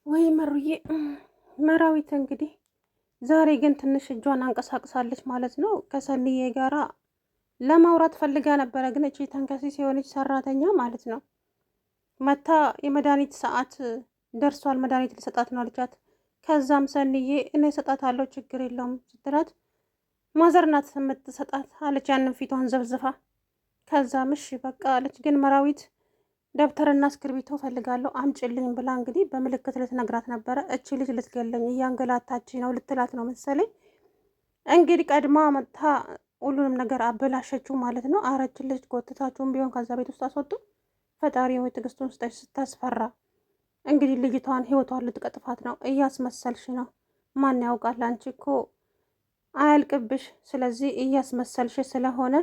ወይ መሩዬ መራዊት እንግዲህ ዛሬ ግን ትንሽ እጇን አንቀሳቅሳለች ማለት ነው። ከሰንዬ ጋራ ለማውራት ፈልጋ ነበረ፣ ግን እቺ ተንከሲስ የሆነች ሰራተኛ ማለት ነው መታ የመድኃኒት ሰዓት ደርሷል መድኃኒት ልሰጣት ነው አለቻት። ከዛም ሰንዬ እኔ እሰጣታለሁ ችግር የለውም ስትላት ማዘር ናት የምትሰጣት አለች፣ ያንን ፊቷን ዘብዝፋ። ከዛም እሺ በቃ አለች። ግን መራዊት ደብተርና እስክርቢቶ ፈልጋለሁ አምጭልኝ ብላ እንግዲህ በምልክት ልትነግራት ነበረ። እቺ ልጅ ልትገለኝ እያንገላታች ነው ልትላት ነው መሰለኝ። እንግዲህ ቀድማ መጥታ ሁሉንም ነገር አበላሸችው ማለት ነው። አረች ልጅ ጎትታችሁም ቢሆን ከዛ ቤት ውስጥ አስወጡ። ፈጣሪ ሆይ ትዕግስቱን ስጠሽ። ስታስፈራ እንግዲህ ልጅቷን ህይወቷን ልትቀጥፋት ነው። እያስመሰልሽ ነው። ማን ያውቃል? አንቺ እኮ አያልቅብሽ። ስለዚህ እያስመሰልሽ ስለሆነ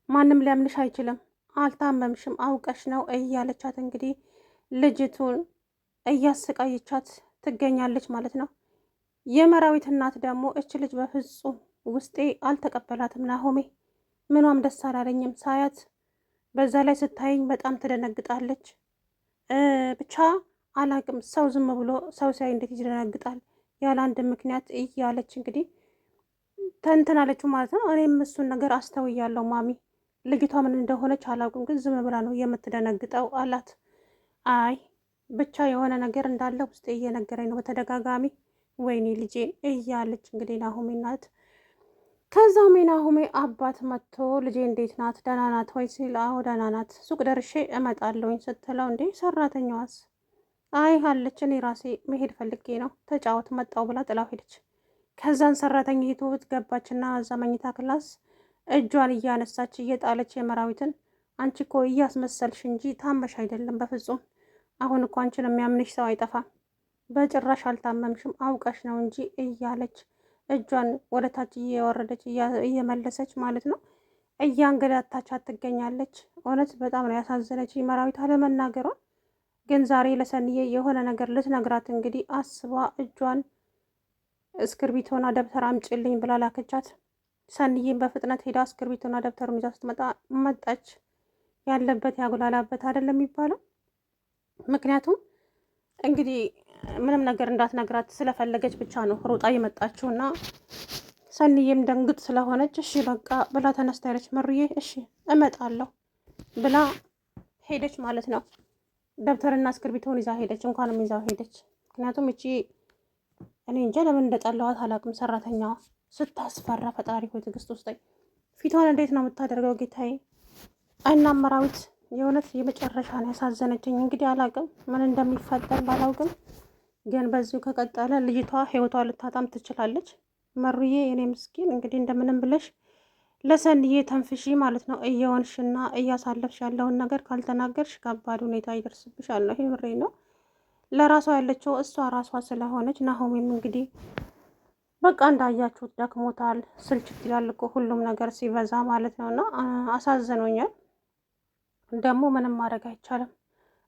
ማንም ሊያምንሽ አይችልም። አልታመምሽም አውቀሽ ነው እያለቻት እንግዲህ ልጅቱን እያሰቃየቻት ትገኛለች ማለት ነው። የመራዊት እናት ደግሞ እች ልጅ በፍጹም ውስጤ አልተቀበላትም ናሆሜ፣ ምኗም ደስ አላለኝም ሳያት። በዛ ላይ ስታየኝ በጣም ትደነግጣለች። ብቻ አላቅም፣ ሰው ዝም ብሎ ሰው ሲያይ እንዴት ይደነግጣል ያለ አንድ ምክንያት እያለች እንግዲህ ተንትናለችው ማለት ነው። እኔም እሱን ነገር አስተውያለሁ ማሚ፣ ልጅቷ ምን እንደሆነች አላውቅም፣ ግን ዝም ብላ ነው የምትደነግጠው አላት። አይ ብቻ የሆነ ነገር እንዳለ ውስጤ እየነገረኝ ነው በተደጋጋሚ፣ ወይኔ ልጄ እያለች እንግዲህ ናሆሜ ናት። ከዛም የናሆሜ አባት መጥቶ ልጄ እንዴት ናት ደህና ናት ወይ ሲል፣ አዎ ደህና ናት፣ ሱቅ ደርሼ እመጣለሁኝ ስትለው፣ እንዴ ሰራተኛዋስ? አይ አለች፣ እኔ ራሴ መሄድ ፈልጌ ነው ተጫወት መጣው ብላ ጥላው ሄደች። ከዛን ሰራተኛይቱ ገባችና እዛ መኝታ ክላስ እጇን እያነሳች እየጣለች የመራዊትን፣ አንቺ እኮ እያስመሰልሽ እንጂ ታመሽ አይደለም በፍጹም። አሁን እኮ አንቺን የሚያምንሽ ሰው አይጠፋም። በጭራሽ አልታመምሽም አውቀሽ ነው እንጂ እያለች እጇን ወደ ታች እየወረደች እየመለሰች ማለት ነው እያንገላታቻት ትገኛለች። እውነት በጣም ነው ያሳዘነች መራዊት አለመናገሯ። ግን ዛሬ ለሰንዬ የሆነ ነገር ልትነግራት እንግዲህ አስባ እጇን እስክርቢቶና ደብተር አምጪልኝ ብላ ላከቻት። ሰንዬን በፍጥነት ሄዳ እስክርቢቶና ደብተሩን ይዛ ስትመጣ መጣች። ያለበት ያጉላላበት አይደለም የሚባለው። ምክንያቱም እንግዲህ ምንም ነገር እንዳትነግራት ስለፈለገች ብቻ ነው ሮጣ የመጣችው እና ሰንዬም ደንግጥ ስለሆነች እሺ በቃ ብላ ተነስታ ሄደች። መሩዬ እሺ እመጣለሁ ብላ ሄደች ማለት ነው። ደብተርና እስክርቢቶውን ይዛ ሄደች። እንኳንም ይዛው ሄደች። ምክንያቱም እቺ እኔ እንጃ ለምን እንደጠላዋት አላውቅም። ሰራተኛዋ ስታስፈራ፣ ፈጣሪ ሆይ ትዕግስት ውስጠኝ። ፊቷን እንዴት ነው የምታደርገው ጌታዬ? እና መራዊት የእውነት የመጨረሻ ነው ያሳዘነችኝ። እንግዲህ አላውቅም ምን እንደሚፈጠር ባላውቅም፣ ግን በዚሁ ከቀጠለ ልጅቷ ህይወቷ ልታጣም ትችላለች። መሩዬ የኔ ምስኪን እንግዲህ እንደምንም ብለሽ ለሰንዬ ተንፍሺ ማለት ነው። እየሆንሽና እያሳለፍሽ ያለውን ነገር ካልተናገርሽ ከባድ ሁኔታ ይደርስብሻል ነው። ይሄ ምሬ ነው። ለራሷ ያለችው እሷ ራሷ ስለሆነች ናሆሜም እንግዲህ በቃ እንዳያችሁት ደክሞታል። ስልችት ይላል እኮ ሁሉም ነገር ሲበዛ ማለት ነው። እና አሳዝኖኛል። ደግሞ ምንም ማድረግ አይቻልም።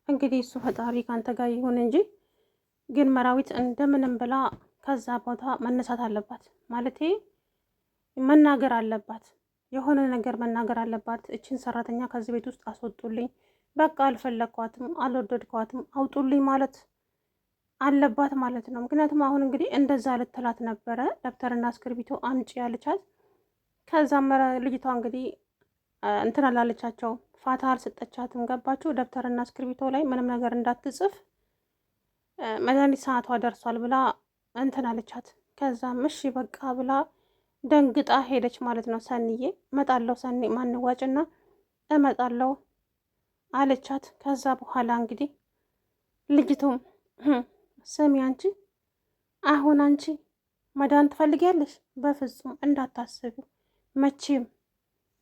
እንግዲህ እሱ ፈጣሪ ካንተ ጋር ይሁን እንጂ ግን መራዊት እንደምንም ብላ ከዛ ቦታ መነሳት አለባት። ማለቴ መናገር አለባት። የሆነ ነገር መናገር አለባት። እችን ሰራተኛ ከዚህ ቤት ውስጥ አስወጡልኝ፣ በቃ አልፈለግኳትም፣ አልወደድኳትም፣ አውጡልኝ ማለት አለባት ማለት ነው። ምክንያቱም አሁን እንግዲህ እንደዛ ልትላት ነበረ። ደብተርና እስክርቢቶ አምጪ ያለቻት። ከዛም ልጅቷ እንግዲህ እንትን አላለቻቸው፣ ፋታ አልሰጠቻትም። ገባችሁ? ደብተርና እስክርቢቶ ላይ ምንም ነገር እንዳትጽፍ መድኃኒት ሰዓቷ ደርሷል ብላ እንትን አለቻት። ከዛም እሺ በቃ ብላ ደንግጣ ሄደች ማለት ነው። ሰንዬ እመጣለሁ፣ ሰኒ ማንዋጭና እመጣለሁ አለቻት። ከዛ በኋላ እንግዲህ ልጅቱም ስሚ አንቺ አሁን አንቺ መዳን ትፈልጊያለሽ? በፍጹም እንዳታስቢ፣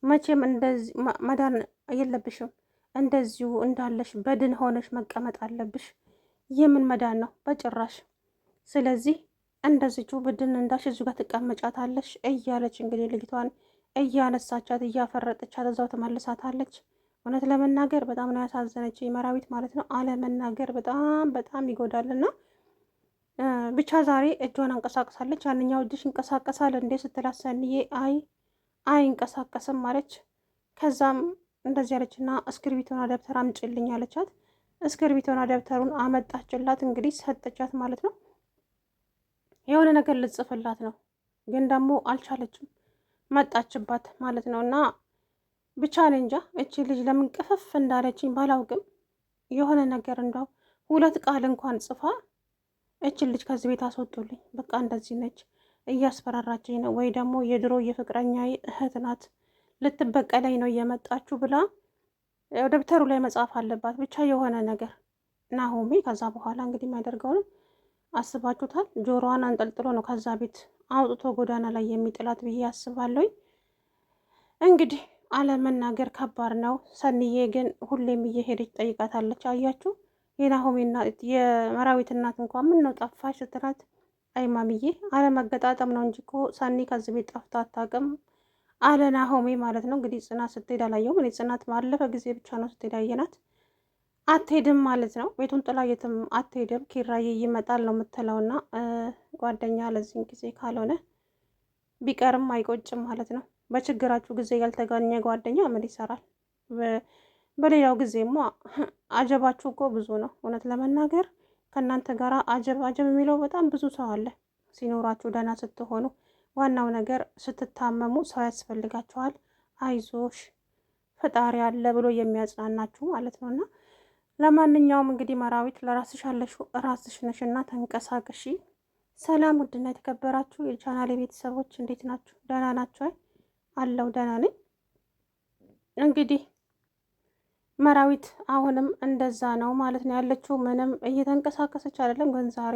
መቼም እንደዚህ መዳን የለብሽም። እንደዚሁ እንዳለሽ በድን ሆነሽ መቀመጥ አለብሽ። የምን መዳን ነው? በጭራሽ። ስለዚህ እንደዚሁ በድን እንዳሽ እዚሁ ጋር ትቀመጫታለሽ እያለች እንግዲህ ልጅቷን እያነሳቻት እያፈረጠቻት እዛው ትመልሳታለች። እውነት ለመናገር በጣም ነው ያሳዘነች መራዊት ማለት ነው። አለመናገር በጣም በጣም ይጎዳልና ብቻ ዛሬ እጇን አንቀሳቅሳለች። ያንኛው እጅሽ ይንቀሳቀሳል እንዴ ስትላት ሰንዬ አይ አይንቀሳቀስም አለች። ከዛም እንደዚህ ያለችና እስክርቢቶና ደብተር አምጪልኝ አለቻት። እስክርቢቶና ደብተሩን አመጣችላት። እንግዲህ ሰጠቻት ማለት ነው። የሆነ ነገር ልጽፍላት ነው ግን ደግሞ አልቻለችም፣ መጣችባት ማለት ነው። እና ብቻ እኔ እንጃ እቺ ልጅ ለምን ቅፍፍ እንዳለችኝ ባላውቅም የሆነ ነገር እንዳው 2 ቃል እንኳን ጽፋ እችን ልጅ ከዚህ ቤት አስወጡልኝ፣ በቃ እንደዚህ ነች፣ እያስፈራራችኝ ነው፣ ወይ ደግሞ የድሮ የፍቅረኛ እህት ናት ልትበቀለኝ ነው እየመጣችሁ ብላ ደብተሩ ላይ መጻፍ አለባት። ብቻ የሆነ ነገር ናሆሜ ከዛ በኋላ እንግዲህ የሚያደርገውንም አስባችሁታል። ጆሮዋን አንጠልጥሎ ነው ከዛ ቤት አውጥቶ ጎዳና ላይ የሚጥላት ብዬ አስባለሁ። እንግዲህ አለመናገር ከባድ ነው። ሰንዬ ግን ሁሌም እየሄደች ጠይቃታለች። አያችሁ የናሆሜ እናት የመራዊት እናት እንኳን ምን ነው ጠፋሽ ስትላት፣ አይ ማሚዬ አለመገጣጠም ነው እንጂ እኮ ሰኒ ከዚህ ቤት ጠፍታ አታውቅም አለ ናሆሜ ማለት ነው። እንግዲህ ጽናት ስትሄድ አላየሁም እኔ። ጽናት ባለፈ ጊዜ ብቻ ነው ስትሄድ አየናት። አትሄድም ማለት ነው። ቤቱን ጥላ የትም አትሄድም። ኪራዬ ይመጣል ነው የምትለውና ጓደኛ ለዚህን ጊዜ ካልሆነ ቢቀርም አይቆጭም ማለት ነው። በችግራችሁ ጊዜ ያልተገኘ ጓደኛ ምን ይሰራል? በሌላው ጊዜማ አጀባችሁ እኮ ብዙ ነው። እውነት ለመናገር ከእናንተ ጋር አጀብ አጀብ የሚለው በጣም ብዙ ሰው አለ ሲኖራችሁ ደህና ስትሆኑ። ዋናው ነገር ስትታመሙ ሰው ያስፈልጋችኋል። አይዞሽ ፈጣሪ አለ ብሎ የሚያጽናናችሁ ማለት ነው። እና ለማንኛውም እንግዲህ መራዊት ለራስሽ አለሽው ራስሽ ነሽና ተንቀሳቀሺ። ሰላም ውድና የተከበራችሁ የቻናሌ ቤተሰቦች እንዴት ናችሁ? ደህና ናችሁ? አለው ደህና ነኝ። እንግዲህ መራዊት አሁንም እንደዛ ነው ማለት ነው ያለችው። ምንም እየተንቀሳቀሰች አይደለም፣ ግን ዛሬ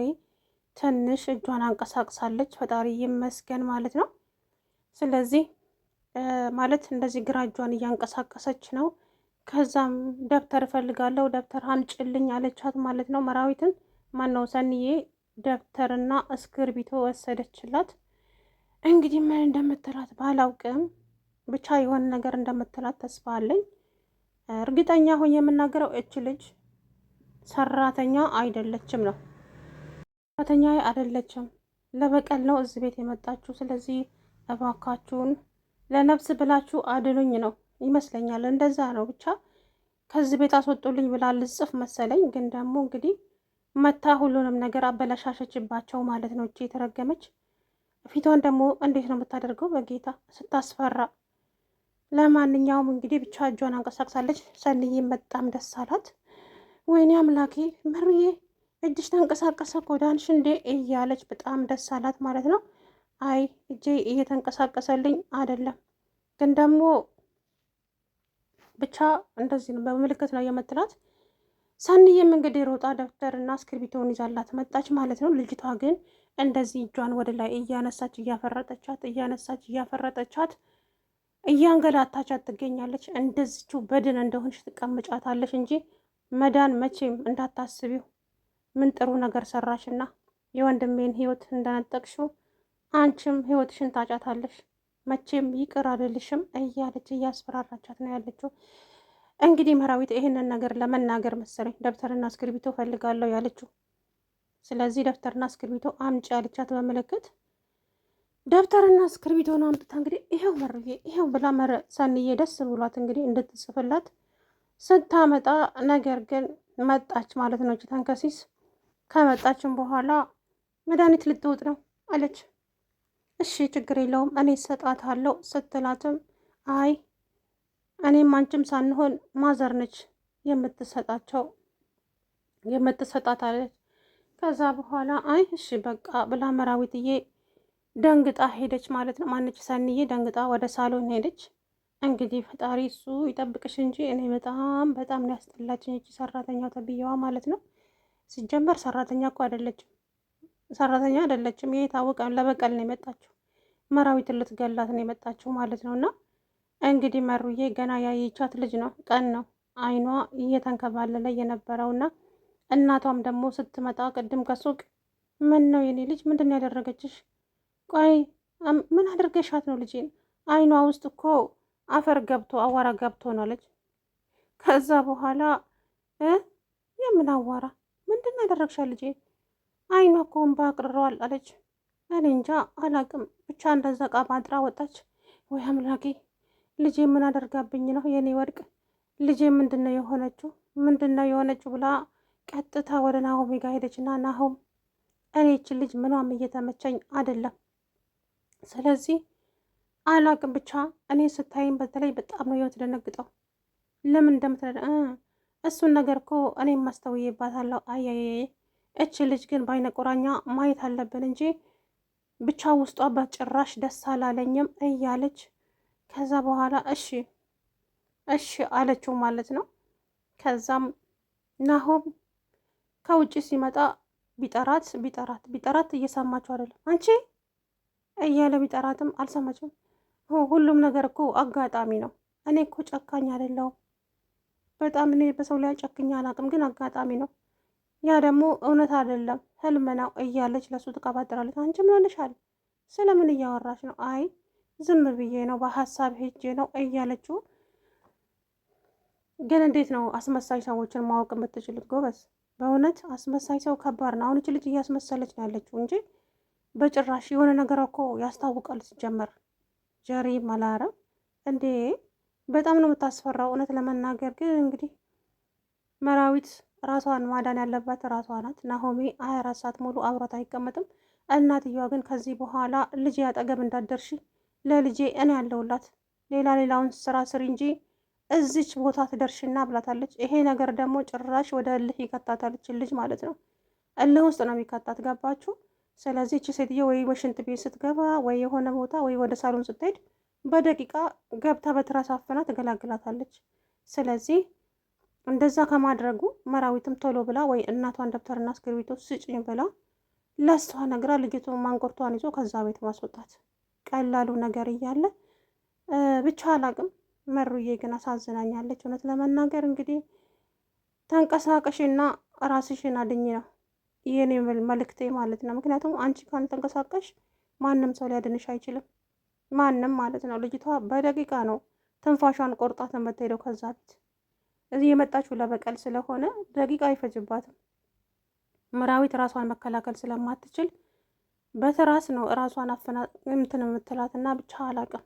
ትንሽ እጇን አንቀሳቅሳለች። ፈጣሪ ይመስገን ማለት ነው። ስለዚህ ማለት እንደዚህ ግራ እጇን እያንቀሳቀሰች ነው። ከዛም ደብተር እፈልጋለሁ ደብተር አምጭልኝ አለቻት ማለት ነው። መራዊትን ማነው ሰንዬ ደብተርና እስክርቢቶ ወሰደችላት። እንግዲህ ምን እንደምትላት ባላውቅም ብቻ የሆነ ነገር እንደምትላት ተስፋ አለኝ። እርግጠኛ ሆኜ የምናገረው እች ልጅ ሰራተኛ አይደለችም ነው። ሰራተኛ አይደለችም፣ ለበቀል ነው እዚህ ቤት የመጣችሁ። ስለዚህ እባካችሁን ለነፍስ ብላችሁ አድኑኝ ነው ይመስለኛል። እንደዛ ነው ብቻ ከዚህ ቤት አስወጡልኝ ብላ ልጽፍ መሰለኝ። ግን ደግሞ እንግዲህ መታ ሁሉንም ነገር አበላሻሸችባቸው ማለት ነው። እቺ የተረገመች ፊቷን ደግሞ እንዴት ነው የምታደርገው? በጌታ ስታስፈራ። ለማንኛውም እንግዲህ ብቻ እጇን አንቀሳቅሳለች። ሰንዬ በጣም ደስ አላት። ወይኔ አምላኬ መሩዬ እጅሽ ተንቀሳቀሰ ጎዳንሽ እንዴ እያለች በጣም ደስ አላት ማለት ነው። አይ እጄ እየተንቀሳቀሰልኝ አይደለም፣ ግን ደግሞ ብቻ እንደዚህ ነው በምልክት ነው የምትላት። ሰንዬም እንግዲህ ሮጣ ደብተርና እስክርቢቶውን ይዛላት መጣች ማለት ነው። ልጅቷ ግን እንደዚህ እጇን ወደ ላይ እያነሳች እያፈረጠቻት እያንገላታቻት ትገኛለች። እንደዚችው በድን እንደሆንሽ ትቀምጫታለሽ እንጂ መዳን መቼም እንዳታስቢው። ምን ጥሩ ነገር ሰራሽና የወንድሜን ህይወት እንደነጠቅሽው አንቺም ህይወትሽን ታጫታለሽ፣ መቼም ይቅር አልልሽም እያለች እያስፈራራቻት ነው ያለችው። እንግዲህ መራዊት ይህንን ነገር ለመናገር መሰለኝ ደብተርና እስክርቢቶ ፈልጋለሁ ያለችው። ስለዚህ ደብተርና እስክርቢቶ አምጪ ያለቻት በምልክት ደብተርና እስክርቢቶ ነው አምጥታ እንግዲህ ይሄው መሩዬ ይሄው ብላ ሰንዬ ደስ ብሏት እንግዲህ እንድትጽፍላት ስታመጣ፣ ነገር ግን መጣች ማለት ነው። ተንከሲስ ከመጣችን በኋላ መድኃኒት ልትውጥ ነው አለች። እሺ ችግር የለውም እኔ እሰጣታለሁ ስትላትም አይ እኔም አንቺም ሳንሆን ማዘር ነች የምትሰጣት አለች። ከዛ በኋላ አይ እሺ በቃ ብላ መራዊትዬ ደንግጣ ሄደች ማለት ነው። ማነች ሰንዬ ደንግጣ ወደ ሳሎን ሄደች። እንግዲህ ፈጣሪ እሱ ይጠብቅሽ እንጂ እኔ በጣም በጣም ነው ያስጠላችኝ እቺ ሰራተኛው ተብዬዋ ማለት ነው። ሲጀመር ሰራተኛ እኮ አይደለችም፣ ሰራተኛ አይደለችም። ይሄ የታወቀ ለበቀል ነው የመጣችው፣ መራዊትን ልትገላት ነው የመጣችው ማለት ነው። እና እንግዲህ መሩዬ ገና ያየቻት ልጅ ነው ቀን ነው አይኗ እየተንከባለለ የነበረውና እናቷም ደግሞ ስትመጣ ቅድም ከሱቅ ምን ነው የኔ ልጅ ምንድን ነው ያደረገችሽ? ቆይ ምን አድርገሻት ነው ልጄን? አይኗ ውስጥ እኮ አፈር ገብቶ አዋራ ገብቶ ነው አለች። ከዛ በኋላ የምን አዋራ ምንድን ያደረግሻት ልጄ? አይኗ እኮ እንባ አቅርረዋል አለች። እኔ እንጃ አላቅም ብቻ እንደዛ ቃ ባድራ ወጣች። ወይ አምላኬ ልጄ ምን አደርጋብኝ ነው የኔ ወርቅ? ልጄ ምንድነው የሆነችው? ምንድነው የሆነችው ብላ ቀጥታ ወደ ናሆሜ ጋር ሄደችና ናሆም እኔ ይችን ልጅ ምኗም እየተመቸኝ አይደለም። ስለዚህ አላቅም ብቻ እኔ ስታይም በተለይ በጣም ነው የምትደነግጠው። ለምን እንደምትረዳ እሱን ነገር እኮ እኔም ማስተውዬባታለሁ። አያያዬ እች ልጅ ግን በአይነ ቁራኛ ማየት አለብን እንጂ ብቻ ውስጧ በጭራሽ ደስ አላለኝም እያለች ከዛ በኋላ እሺ እሺ አለችው ማለት ነው። ከዛም ናሆም ከውጭ ሲመጣ ቢጠራት እየሰማችው አይደለም አንቺ እያለ ቢጠራትም አልሰማችም። ሁሉም ነገር እኮ አጋጣሚ ነው። እኔ እኮ ጨካኝ አይደለሁም። በጣም እኔ በሰው ላይ ጨክኛ አላውቅም፣ ግን አጋጣሚ ነው። ያ ደግሞ እውነት አይደለም ህልም ነው እያለች ለሱ ትቀባጥራለች። አንቺ ምን ሆነሻል? ስለምን እያወራሽ ነው? አይ ዝም ብዬ ነው በሀሳብ ሄጄ ነው እያለችው። ግን እንዴት ነው አስመሳይ ሰዎችን ማወቅ የምትችሉት ጎበዝ? በእውነት አስመሳይ ሰው ከባድ ነው። አሁን እች ልጅ እያስመሰለች ነው ያለችው እንጂ በጭራሽ የሆነ ነገር እኮ ያስታውቃል። ሲጀመር ጀሪ መላረም እንዴ በጣም ነው የምታስፈራው። እውነት ለመናገር ግን እንግዲህ መራዊት ራሷን ማዳን ያለባት ራሷ ናት። ናሆሜ 24 ሰዓት ሙሉ አብሯት አይቀመጥም። እናትየዋ ግን ከዚህ በኋላ ልጄ አጠገብ እንዳትደርሺ፣ ለልጄ እኔ ያለሁላት፣ ሌላውን ስራ ስሪ እንጂ እዚች ቦታ ትደርሽና ብላታለች። ይሄ ነገር ደግሞ ጭራሽ ወደ እልህ ይከታታለች ልጅ ማለት ነው። እልህ ውስጥ ነው የሚከታት። ገባችሁ? ስለዚህ እቺ ሴትዮ ወይ ወሽንት ቤት ስትገባ ወይ የሆነ ቦታ ወይ ወደ ሳሎን ስትሄድ በደቂቃ ገብታ በትራስ አፍና ትገላግላታለች። ስለዚህ እንደዛ ከማድረጉ መራዊትም ቶሎ ብላ ወይ እናቷን ደብተርና እስክሪብቶ ስጭኝ ብላ ለሷ ነግራ ልጅቱ ማንቆርቷን ይዞ ከዛ ቤት ማስወጣት ቀላሉ ነገር እያለ ብቻ አላቅም። መሩዬ ግን አሳዝናኛለች። እውነት ለመናገር እንግዲህ ተንቀሳቀሽና ራስሽን አድኝ ነው ይህን መልእክቴ ማለት ነው። ምክንያቱም አንቺ ካልተንቀሳቀሽ ማንም ሰው ሊያድንሽ አይችልም። ማንም ማለት ነው። ልጅቷ በደቂቃ ነው ትንፋሿን ቆርጣት የምትሄደው ከዛ ቤት። እዚህ የመጣችው ለበቀል ስለሆነ ደቂቃ አይፈጅባትም። መራዊት ራሷን መከላከል ስለማትችል በትራስ ነው ራሷን አፍና እንትን የምትላትና ብቻ አላቅም።